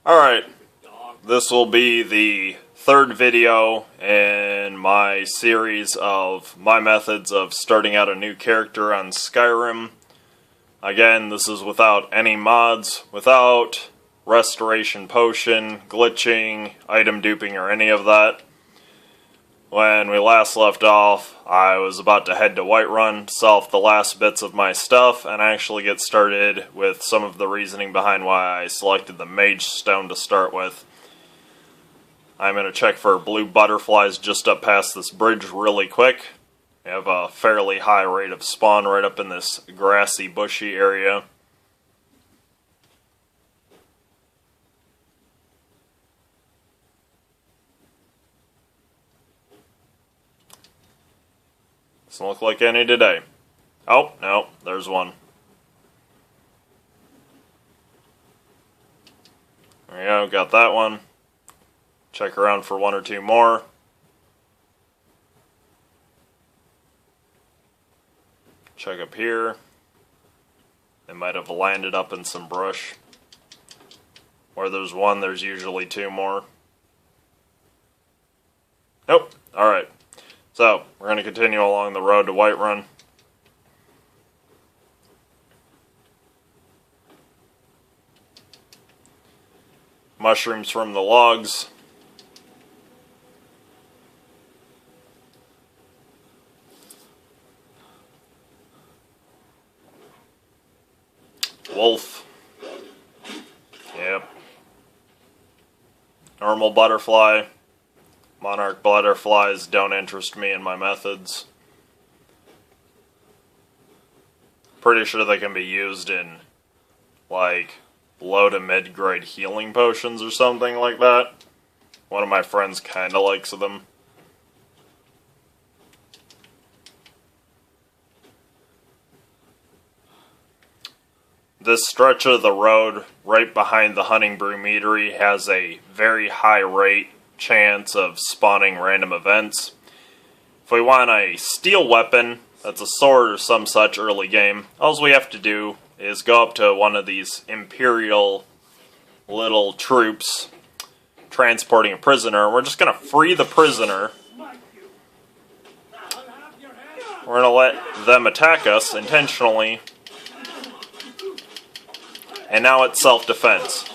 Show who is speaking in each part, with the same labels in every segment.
Speaker 1: Alright, this will be the third video in my series of my methods of starting out a new character on Skyrim. Again, this is without any mods, without restoration potion, glitching, item duping, or any of that. When we last left off, I was about to head to Whiterun, solve the last bits of my stuff, and actually get started with some of the reasoning behind why I selected the Mage Stone to start with. I'm going to check for blue butterflies just up past this bridge really quick. We have a fairly high rate of spawn right up in this grassy, bushy area. Doesn't look like any today. Oh, no, there's one. There we go, got that one. Check around for one or two more. Check up here. They might have landed up in some brush. Where there's one, there's usually two more. Nope, alright. So, we're going to continue along the road to Whiterun. Mushrooms from the logs. Wolf. Yep. Normal butterfly. Monarch butterflies don't interest me in my methods. Pretty sure they can be used in, like, low to mid-grade healing potions or something like that. One of my friends kinda likes them. This stretch of the road right behind the Hunting Brew Meadery has a very high rate chance of spawning random events. If we want a steel weapon, that's a sword or some such early game, all we have to do is go up to one of these Imperial little troops transporting a prisoner, and we're just going to free the prisoner. We're going to let them attack us intentionally, and now it's self-defense.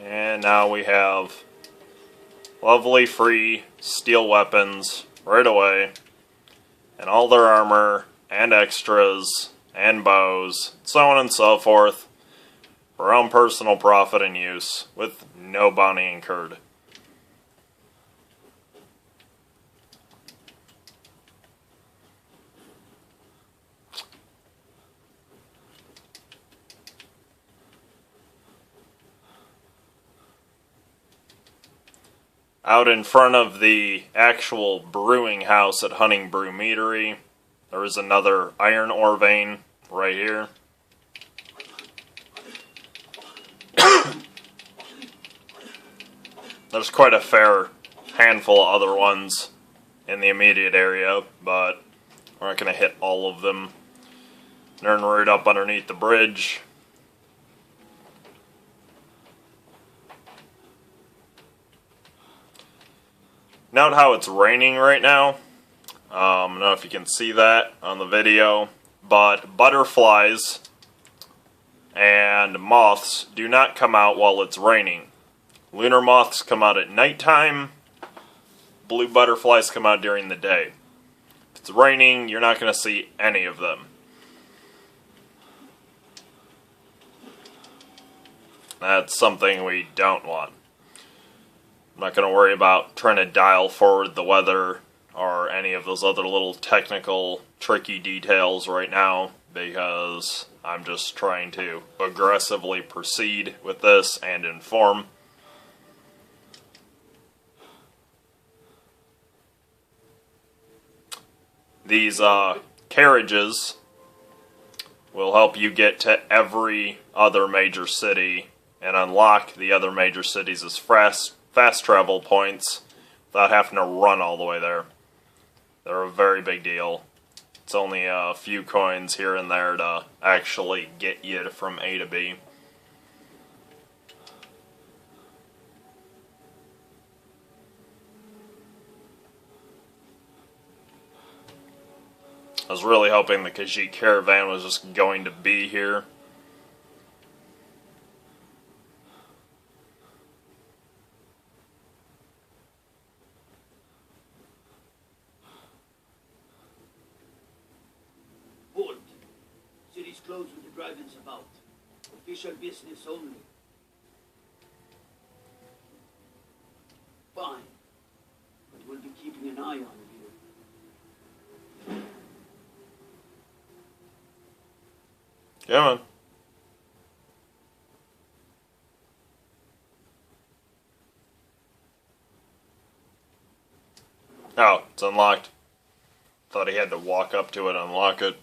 Speaker 1: And now we have lovely free steel weapons right away, and all their armor, and extras, and bows, so on and so forth, for our own personal profit and use, with no bounty incurred. Out in front of the actual brewing house at Hunting Brew Meadery, there is another iron ore vein right here. There's quite a fair handful of other ones in the immediate area, but we're not going to hit all of them. They're right up underneath the bridge. Note how it's raining right now. I don't know if you can see that on the video, but butterflies and moths do not come out while it's raining. Lunar moths come out at nighttime. Blue butterflies come out during the day. If it's raining, you're not going to see any of them. That's something we don't want. I'm not going to worry about trying to dial forward the weather or any of those other little technical, tricky details right now, because I'm just trying to aggressively proceed with this and inform. These carriages will help you get to every other major city and unlock the other major cities as fast travel points without having to run all the way there. They're a very big deal. It's only a few coins here and there to actually get you from A to B. I was really hoping the Khajiit caravan was just going to be here.
Speaker 2: Hold. City's closed with the dragons about. Official business only. Fine. But we'll be keeping an eye on you.
Speaker 1: Come on. Oh, it's unlocked. Thought he had to walk up to it and unlock it.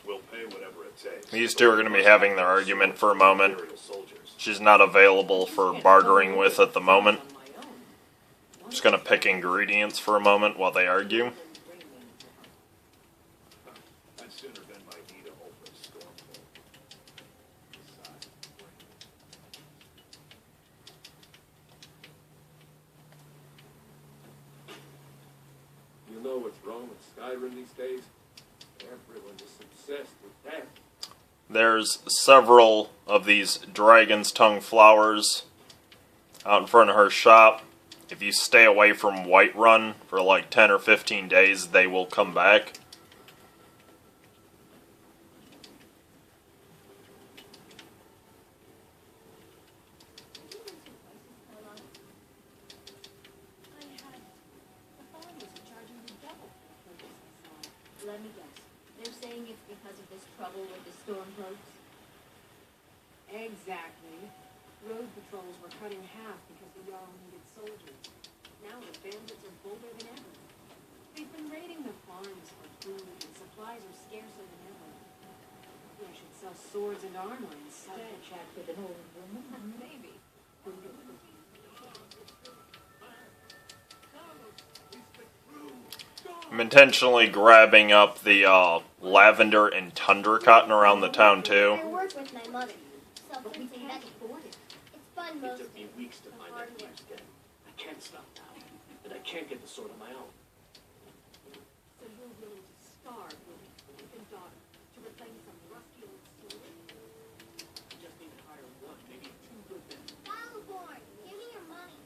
Speaker 3: We'll pay whatever it takes.
Speaker 1: These two are going to be having their argument for a moment. She's not available for bartering with at the moment. Just going to pick ingredients for a moment while they argue.
Speaker 3: I'd sooner bend my knee to open Stormfall. You know what's wrong with Skyrim these days? Everyone is obsessed with death.
Speaker 1: There's several of these dragon's tongue flowers out in front of her shop. If you stay away from Whiterun for like 10 or 15 days, they will come back.
Speaker 4: Let me guess. They're saying it's because of this trouble with the stormcloaks?
Speaker 5: Exactly. Road patrols were cut in half because the Jarl needed soldiers. Now the bandits are bolder than ever. They've been raiding the farms for food, and supplies are scarcer than ever. Maybe I should sell swords and armor instead.
Speaker 4: Have a chat with an old woman?
Speaker 5: Maybe.
Speaker 1: I'm intentionally grabbing up the lavender and tundra cotton around the town too.
Speaker 6: I work with my mother. Self-raising Betty. It's fun
Speaker 2: It
Speaker 6: most
Speaker 2: took me
Speaker 6: days.
Speaker 2: weeks to find that year's den. I can't stop now. And I can't get the sword on my own.
Speaker 5: So you're willing to starve your infant daughter to reclaim some rusty old sword?
Speaker 2: I just need to hire one, maybe two good men.
Speaker 6: Battleborn, give me your money.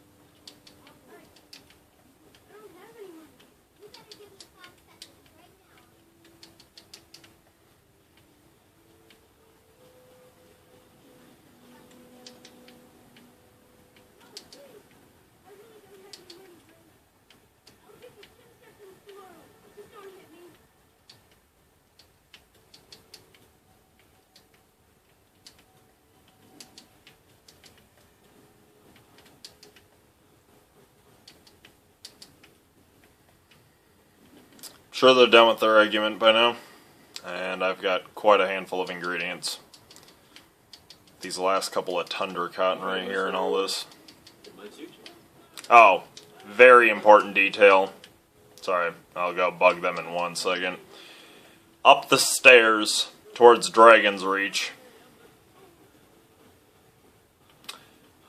Speaker 6: I don't have any money. You better give me 5 seconds right now. I really don't have any money, Frank. I'll give you 10 seconds tomorrow. Just don't hit me.
Speaker 1: Sure they're done with their argument by now. And I've got quite a handful of ingredients. These last couple of tundra cotton right here and all this.
Speaker 2: It might suit you.
Speaker 1: Oh, very important detail. Sorry, I'll go bug them in 1 second. Up the stairs towards Dragon's Reach.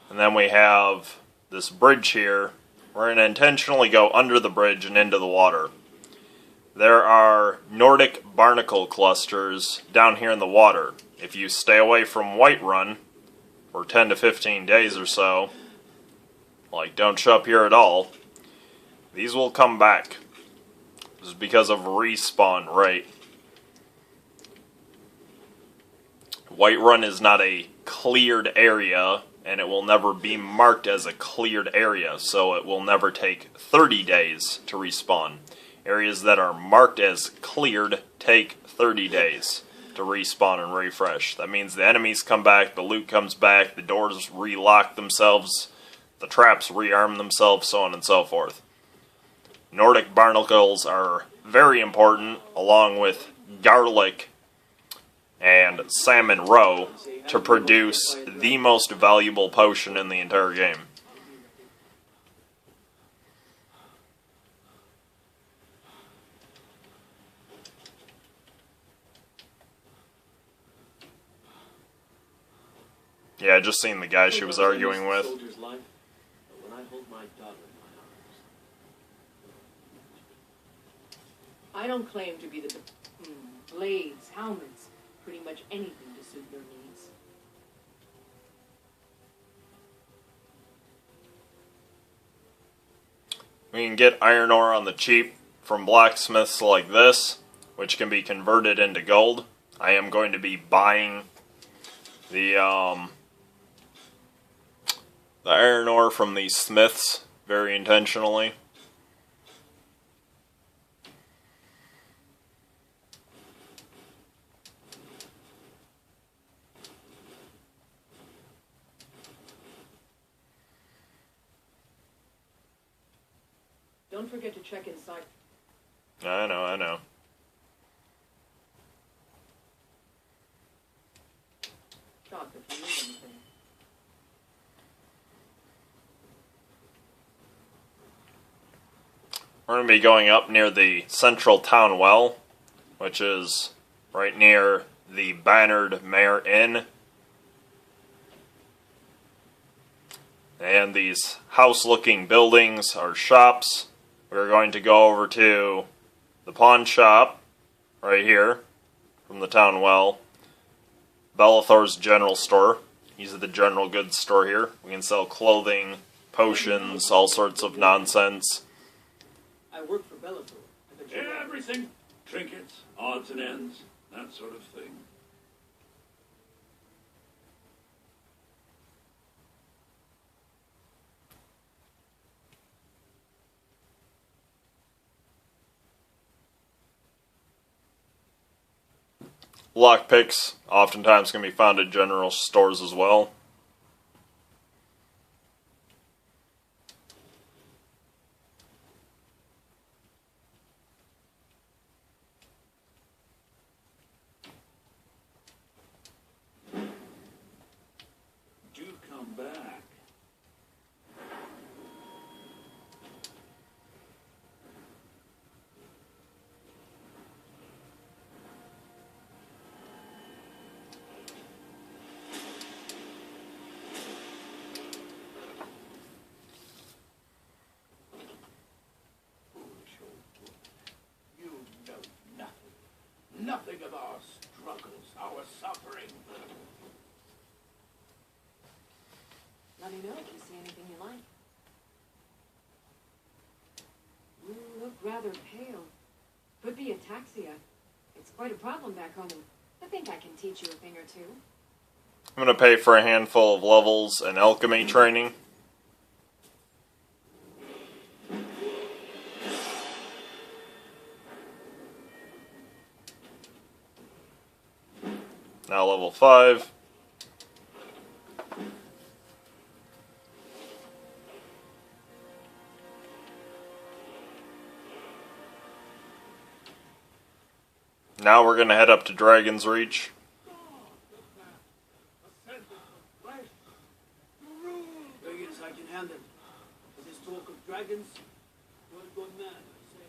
Speaker 1: And then we have this bridge here. We're going to intentionally go under the bridge and into the water. There are Nordic barnacle clusters down here in the water. If you stay away from Whiterun for 10 to 15 days or so, like don't show up here at all, these will come back. This is because of respawn rate. Whiterun is not a cleared area, and it will never be marked as a cleared area, so it will never take 30 days to respawn. Areas that are marked as cleared take 30 days to respawn and refresh. That means the enemies come back, the loot comes back, the doors relock themselves, the traps rearm themselves, so on and so forth. Nordic barnacles are very important, along with garlic and salmon roe, to produce the most valuable potion in the entire game. Yeah, I just seen the guy she was arguing with.
Speaker 3: Soldier's life, but when I hold my daughter in my arms.
Speaker 5: I don't claim to be the blades, helmets, pretty much anything to suit your needs.
Speaker 1: We can get iron ore on the cheap from blacksmiths like this, which can be converted into gold. I am going to be buying the iron ore from these smiths very intentionally.
Speaker 5: Don't forget to check inside.
Speaker 1: I know.
Speaker 5: Shop if you need anything.
Speaker 1: We're going to be going up near the central town well, which is right near the Bannered Mare Inn. And these house-looking buildings are shops. We're going to go over to the pawn shop right here from the town well. Bellathor's general store. He's at the general goods store here. We can sell clothing, potions, all sorts of nonsense.
Speaker 2: I work for Bellator.
Speaker 7: Everything. Trinkets, odds and ends, that sort of thing.
Speaker 1: Lockpicks oftentimes can be found at general stores as well.
Speaker 7: Do come back. Foolish old boy. You know nothing. Nothing of our struggles, our suffering.
Speaker 5: Let me know if you see anything you like. You look rather pale. Could be ataxia. It's quite a problem back home. I think I can teach you a thing or two.
Speaker 1: I'm going to pay for a handful of levels and alchemy training. Now level 5. Now we're going to head up to Dragon's Reach.
Speaker 2: Big as I can handle. With this talk of dragons, you're a good man, I say.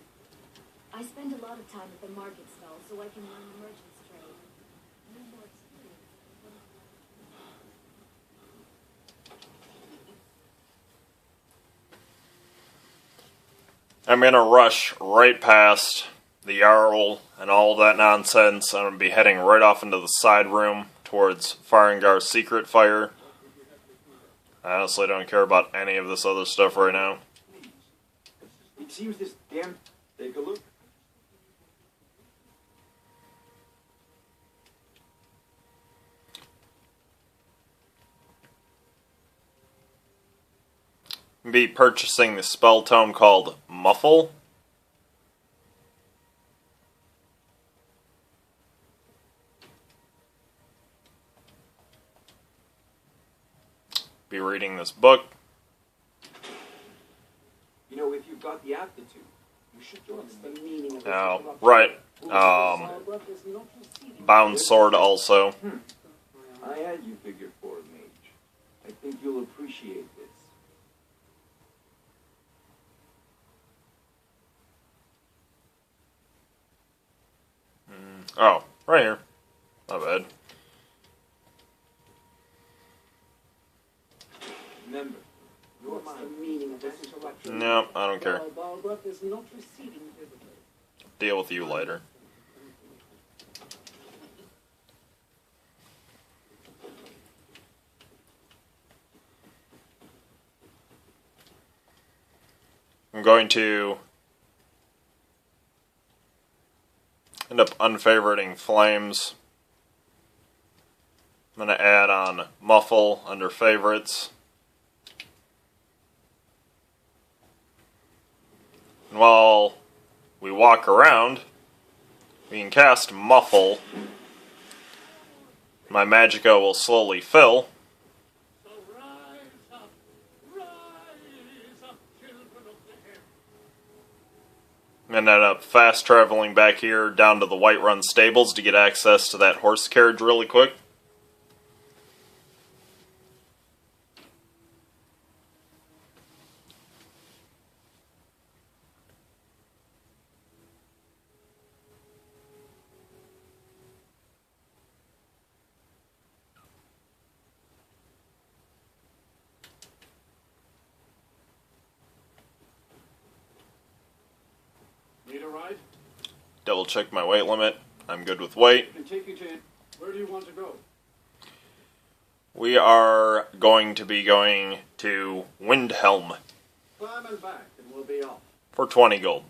Speaker 4: I spend a lot of time at the market stall so I can learn the merchant's trade. No more experience.
Speaker 1: I'm going to rush right past the Jarl and all that nonsense. I'm going to be heading right off into the side room towards Farengar's secret fire. I honestly don't care about any of this other stuff right now.
Speaker 3: It seems this damn... Take a look.
Speaker 1: Be purchasing the spell tome called Muffle. Be reading this book.
Speaker 3: You know, if you've got the aptitude,
Speaker 7: You should join the meaning of
Speaker 1: Oh, right. Bound sword also.
Speaker 7: I had you figured for it, Mage. I think you'll appreciate this.
Speaker 1: Oh, right here. Not bad.
Speaker 7: Remember, what's the meaning of this interruption?
Speaker 1: No, I don't care.
Speaker 7: Balbrook is not receiving visitors.
Speaker 1: Deal with you later. I'm going to end up unfavoriting flames. I'm going to add on muffle under favorites. And while we walk around, we can cast muffle. My Magico will slowly fill.
Speaker 3: So rise up, children of the air.
Speaker 1: And end up fast traveling back here down to the Whiterun stables to get access to that horse carriage really quick.
Speaker 3: Need a ride?
Speaker 1: Double check my weight limit. I'm good with weight.
Speaker 3: I can take you to... Where do you want to go?
Speaker 1: We are going to be going to Windhelm
Speaker 3: Climb and back, and we'll be off.
Speaker 1: for 20 gold.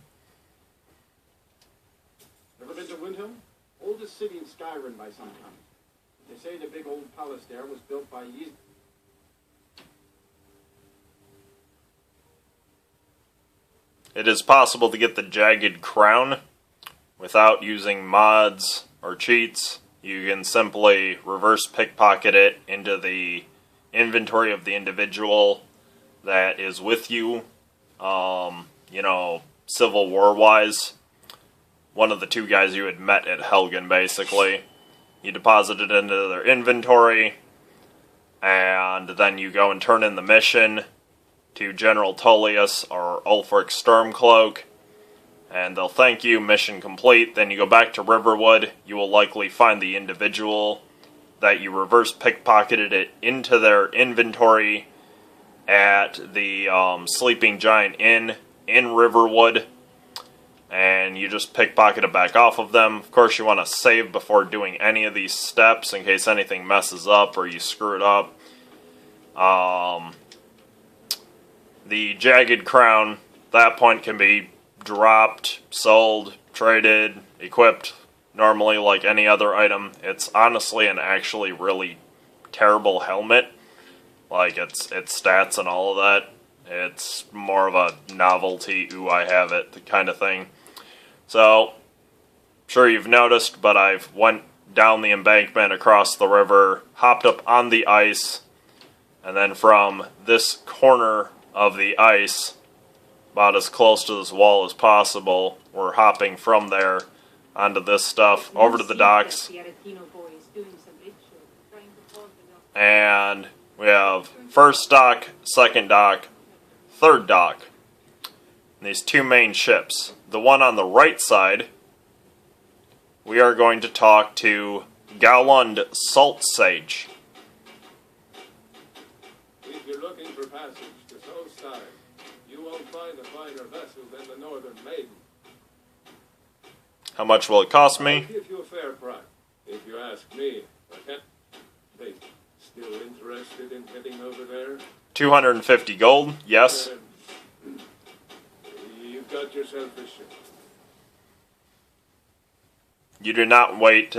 Speaker 3: Ever been to Windhelm? Oldest city in Skyrim by some count. They say the big old palace there was built by Ye...
Speaker 1: It is possible to get the Jagged Crown without using mods or cheats. You can simply reverse pickpocket it into the inventory of the individual that is with you. You know, Civil War wise. One of the two guys you had met at Helgen, basically. You deposit it into their inventory, and then you go and turn in the mission to General Tullius or Ulfric Stormcloak, and they'll thank you, mission complete. Then you go back to Riverwood. You will likely find the individual that you reverse pickpocketed it into their inventory at the Sleeping Giant Inn in Riverwood, and you just pickpocket it back off of them. Of course, you want to save before doing any of these steps in case anything messes up or you screw it up. The Jagged Crown, that point can be dropped, sold, traded, equipped, normally like any other item. It's honestly an actually really terrible helmet. Like, its stats and all of that. It's more of a novelty, ooh, I have it, kind of thing. So, sure you've noticed, but I've went down the embankment across the river, hopped up on the ice, and then from this corner of the ice, about as close to this wall as possible, we're hopping from there onto this stuff, over to the docks, and we have first dock, second dock, third dock, and these two main ships. The one on the right side, we are going to talk to Gowlund Salt Sage.
Speaker 3: If you're looking for passage to Solstheim, you won't find a finer vessel than the Northern Maiden.
Speaker 1: How much will it cost
Speaker 3: I'll
Speaker 1: me?
Speaker 3: give you a fair price, if you ask me. But they still interested in heading over there?
Speaker 1: 250 gold, yes.
Speaker 3: You've got yourself a ship.
Speaker 1: You do not need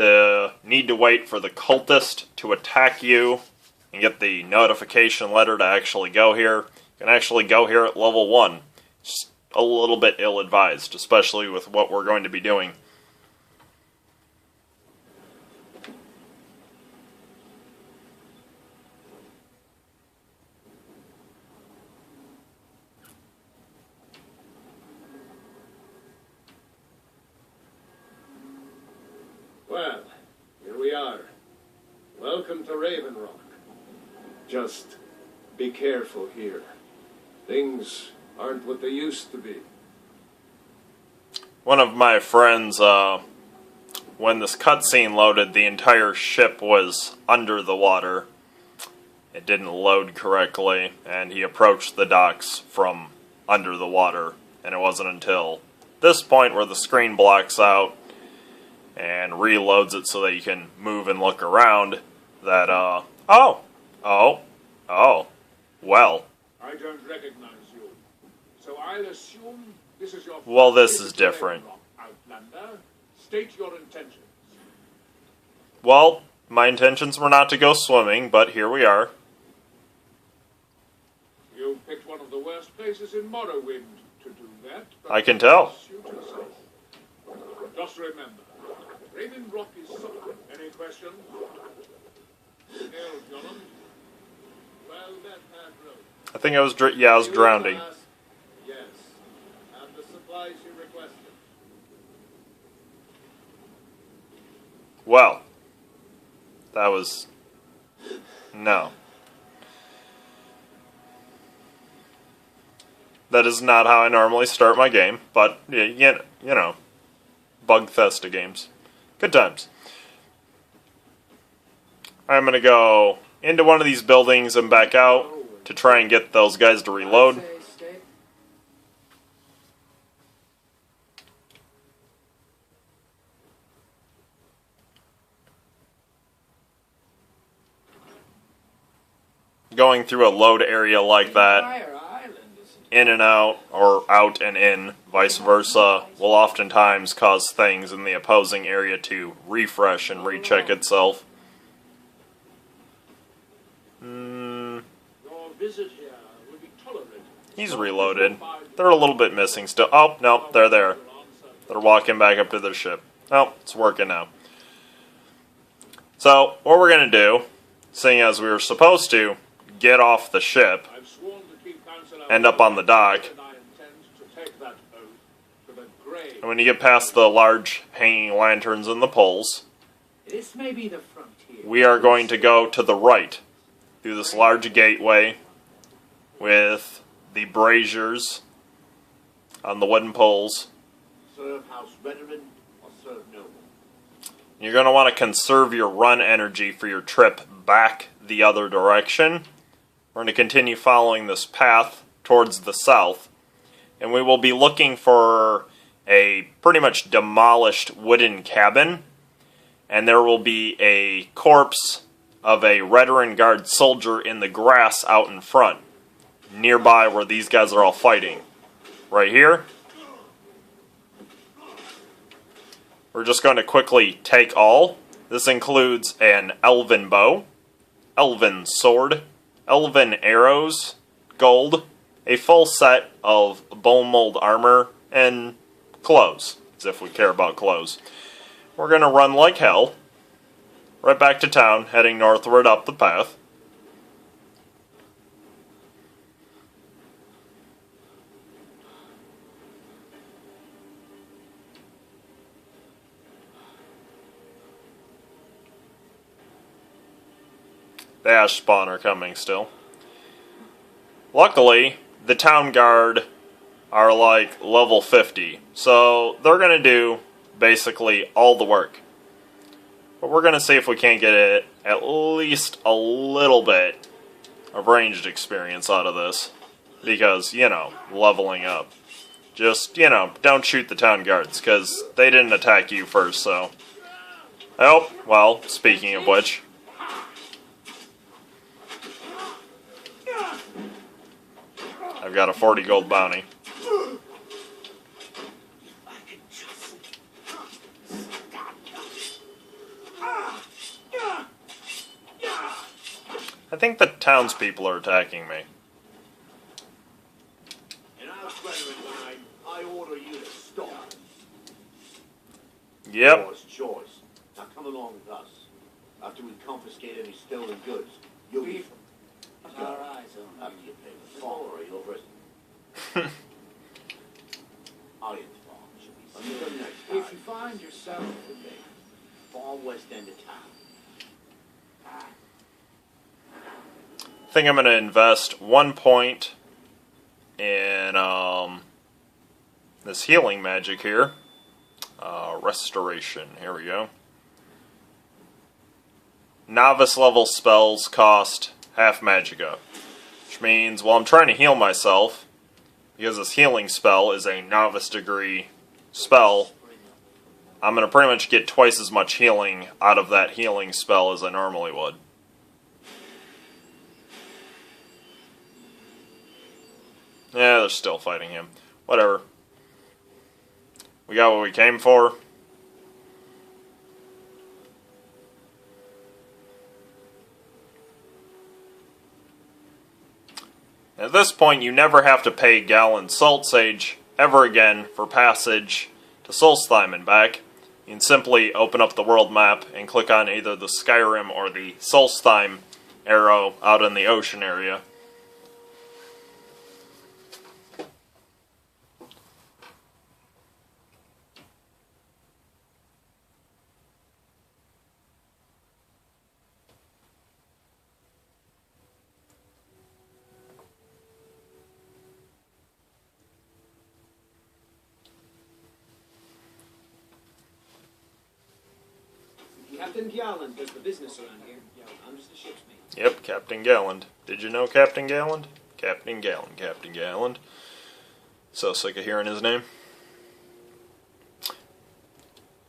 Speaker 1: to wait for the cultist to attack you and get the notification letter to actually go here. You can actually go here at level 1. Just a little bit ill-advised, especially with what we're going to be doing.
Speaker 3: Welcome to Raven Rock. Just be careful here. Things aren't what they used to be.
Speaker 1: One of my friends, when this cutscene loaded, the entire ship was under the water. It didn't load correctly, and he approached the docks from under the water, and it wasn't until this point where the screen blacks out and reloads it so that you can move and look around that, well.
Speaker 3: I don't recognize you. So I'll assume this is your...
Speaker 1: Well, this is different.
Speaker 3: Outlander, state your intentions.
Speaker 1: Well, my intentions were not to go swimming, but here we are.
Speaker 3: You picked one of the worst places in Morrowind to do that.
Speaker 1: I can tell.
Speaker 3: Suit yourself. Just remember, Raven Rock is solid. Any questions? Gentlemen. Well met, Admiral.
Speaker 1: I think I was, I was drowning.
Speaker 3: Yes. And the supplies you requested.
Speaker 1: Well, that was... no. That is not how I normally start my game, but, you know, Bugfesta games. Good times. I'm going to go into one of these buildings and back out to try and get those guys to reload. Going through a load area like that, in and out, or out and in, vice versa, will oftentimes cause things in the opposing area to refresh and recheck itself.
Speaker 3: Your visit here will be tolerated.
Speaker 1: He's reloaded. They're a little bit missing still. Oh, no, they're there. They're walking back up to their ship. Oh, it's working now. So, what we're going to do, seeing as we were supposed to get off the ship, end up on the dock, and when you get past the large hanging lanterns and the poles,
Speaker 2: This may be the frontier.
Speaker 1: we are going to go to the right, through this large gateway, with the braziers on the wooden poles.
Speaker 2: Serve house veteran or serve noble.
Speaker 1: You're going to want to conserve your run energy for your trip back the other direction. We're going to continue following this path towards the south, and we will be looking for a pretty much demolished wooden cabin, and there will be a corpse of a veteran guard soldier in the grass out in front, nearby where these guys are all fighting. Right here. We're just going to quickly take all. This includes an elven bow, elven sword, elven arrows, gold, a full set of bone mold armor, and clothes, as if we care about clothes. We're going to run like hell, right back to town, heading northward up the path. The Ash Spawn are coming still. Luckily, the town guard are like level 50, so they're going to do basically all the work. But we're going to see if we can't get it at least a little bit of ranged experience out of this. Because, you know, leveling up. Just, you know, don't shoot the town guards, because they didn't attack you first, so... Oh, well, speaking of which... I've got a 40 gold bounty. I think the townspeople are attacking me.
Speaker 2: In our veteran line, I order you to stop.
Speaker 1: Yep.
Speaker 2: Yours choice. Now come along with us. After we confiscate any stolen goods, you'll be... Our eyes on after you pay the farm, or you'll risk. Iron Farm should be seen. If you find yourself in the far west end of town,
Speaker 1: think I'm going to invest 1 point in this healing magic here. Restoration. Here we go. Novice level spells cost half magicka, which means while I'm trying to heal myself, because this healing spell is a novice degree spell, I'm going to pretty much get twice as much healing out of that healing spell as I normally would. Yeah, they're still fighting him. Whatever. We got what we came for. At this point, you never have to pay Gallon Salt Sage ever again for passage to Solstheim and back. You can simply open up the world map and click on either the Skyrim or the Solstheim arrow out in the ocean area.
Speaker 8: Captain Gjalland does the business around here. I'm just the ship's mate.
Speaker 1: Yep, Captain Galland. Did you know Captain Galland? Captain Galland, Captain Galland. So sick of hearing his name.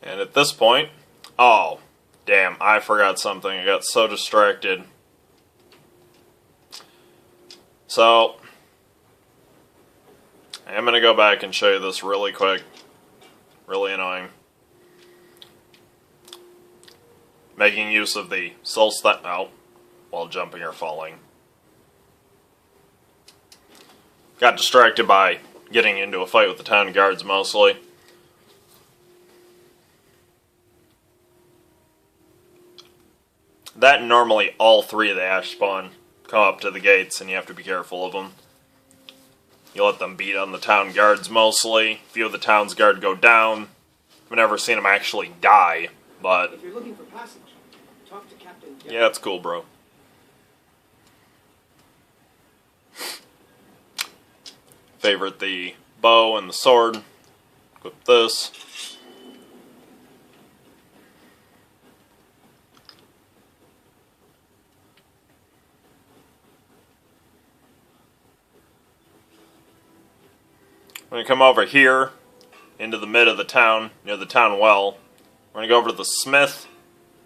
Speaker 1: And at this point... Oh, damn, I forgot something. I got so distracted. So, I am going to go back and show you this really quick. Really annoying. Making use of the Solstheim out while jumping or falling. Got distracted by getting into a fight with the town guards mostly. That and normally all three of the Ash Spawn come up to the gates and you have to be careful of them. You let them beat on the town guards mostly. A few of the town's guard go down. I've never seen them actually die, but...
Speaker 8: If you're looking for passage, talk to Captain Gjalland.
Speaker 1: Yeah, that's cool, bro. Favorite the bow and the sword. Equip this. We're going to come over here into the mid of the town, near the town well. We're going to go over to the smith,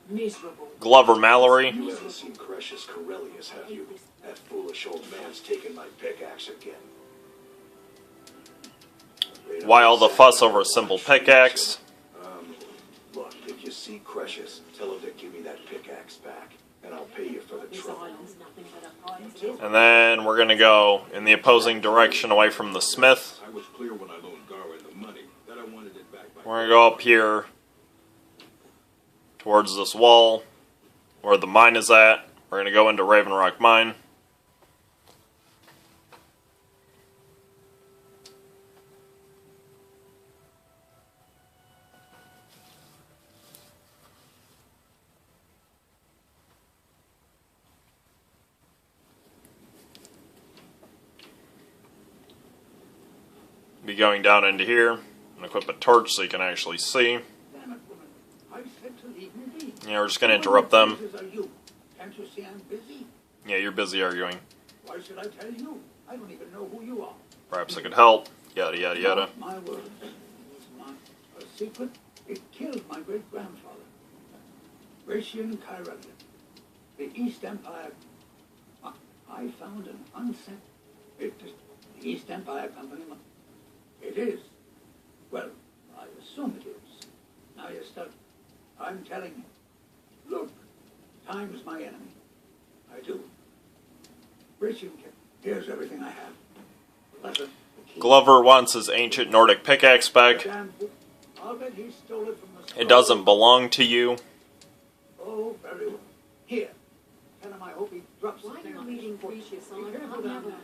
Speaker 8: Miserable.
Speaker 1: Glover Mallory.
Speaker 2: You haven't seen Crucius Corellius, have you? That foolish old man's taken my pickaxe again.
Speaker 1: Why all the fuss over a simple pickaxe?
Speaker 2: Look, if you see Crucius, tell him to give me that pickaxe back, and I'll pay you for the trouble.
Speaker 1: And then we're going to go in the opposing direction away from the smith.
Speaker 7: I was clear when I loaned Garwin the money that I wanted it back by...
Speaker 1: We're going to go up here towards this wall where the mine is at. We're going to go into Raven Rock Mine. Be going down into here and equip a torch so you can actually see.
Speaker 7: Damn it, woman. I said to leave me be.
Speaker 1: Yeah, we're just going to interrupt them.
Speaker 7: Are you? Can't you see I'm busy?
Speaker 1: Yeah, you're busy arguing.
Speaker 7: Why should I tell you? I don't even know who you are.
Speaker 1: Perhaps I could help. Yada, yada, yada.
Speaker 7: My word. It's not a secret. It killed my great-grandfather. Gratian Kyrelian. The East Empire. I found an unsent... The East Empire Company... It is. Well, I assume it is. Now you're stuck. I'm telling you. Look, time's my enemy. I do. Gratian, here's everything I have. Letter, the key.
Speaker 1: Glover wants his ancient Nordic pickaxe back.
Speaker 7: Damn book. I'll bet he stole it from the...
Speaker 1: It doesn't belong to you.
Speaker 7: Oh, very well. Here. Tell him I hope he drops the
Speaker 5: Why
Speaker 7: thing
Speaker 5: you're
Speaker 7: on his
Speaker 5: leading
Speaker 7: foot.
Speaker 5: Grecius
Speaker 7: Be
Speaker 5: on?
Speaker 7: careful
Speaker 5: I'll
Speaker 7: down
Speaker 5: never...
Speaker 7: there.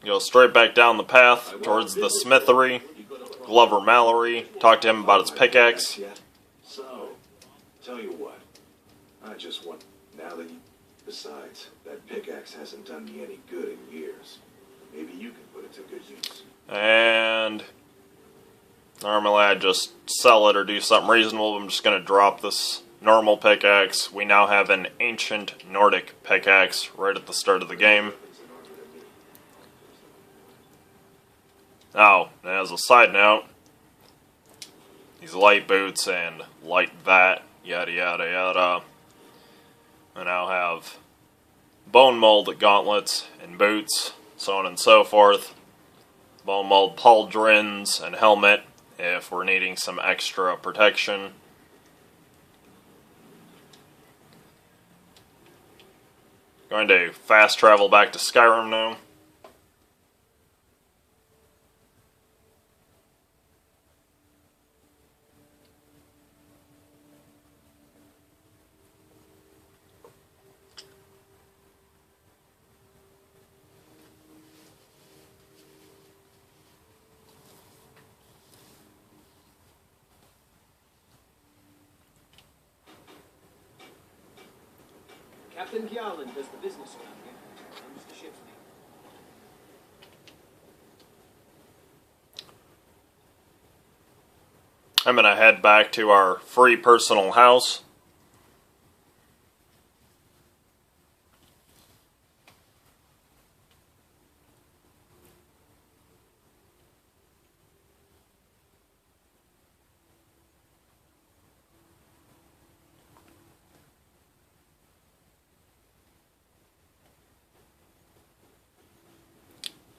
Speaker 1: go straight back down the path towards the smithery. Glover Mallory, talk to him about his pickaxe.
Speaker 3: So, tell you what, I just want, now that you, besides, that pickaxe hasn't done me any good in years. Maybe you can put it to good use.
Speaker 1: And normally I'd just sell it or do something reasonable. I'm just going to drop this normal pickaxe. We now have an ancient Nordic pickaxe right at the start of the game. Now, as a side note, these light boots and light that, yada yada yada. I now have bone mold gauntlets and boots, so on and so forth. Bone mold pauldrons and helmet if we're needing some extra protection. Going to fast travel back to Skyrim now.
Speaker 8: Captain Gjalland does the business around here. I'm just the ship's mate.
Speaker 1: I'm going to head back to our free personal house.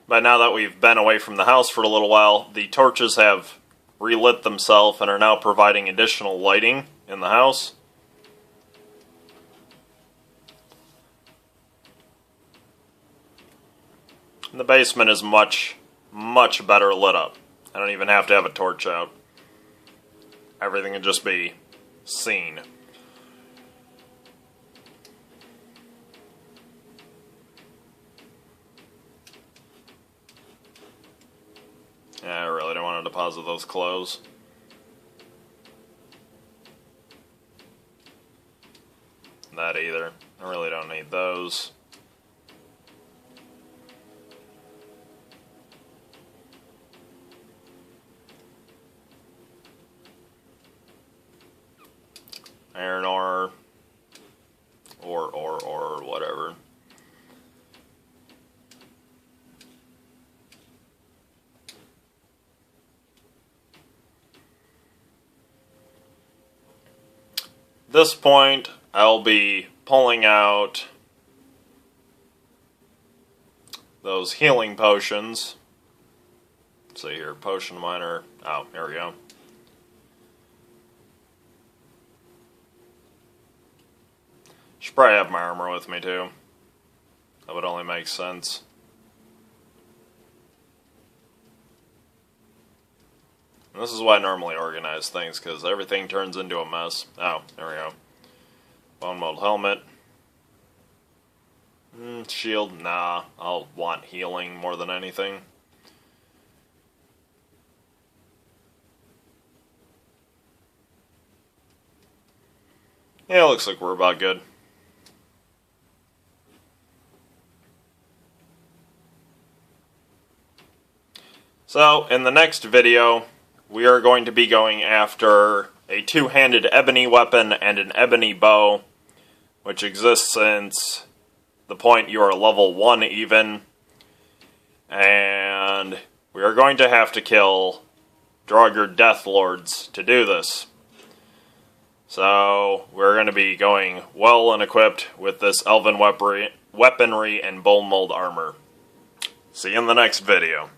Speaker 1: But now that we've been away from the house for a little while, the torches have relit themselves and are now providing additional lighting in the house. And the basement is much, much better lit up. I don't even have to have a torch out. Everything can just be seen. Yeah, I really don't want to deposit those clothes. That either. I really don't need those. Iron ore. Or whatever. At this point, I'll be pulling out those healing potions. Let's see here, potion miner. Oh, there we go. Should probably have my armor with me too. That would only make sense. And this is why I normally organize things, because everything turns into a mess. Oh, there we go. Bone mold helmet. Shield, nah. I'll want healing more than anything. Yeah, looks like we're about good. So, in the next video, we are going to be going after a two-handed ebony weapon and an ebony bow, which exists since the point you are level 1 even. And we are going to have to kill Draugr Death Lords to do this. So, we're going to be going well and equipped with this elven weaponry and bone mold armor. See you in the next video.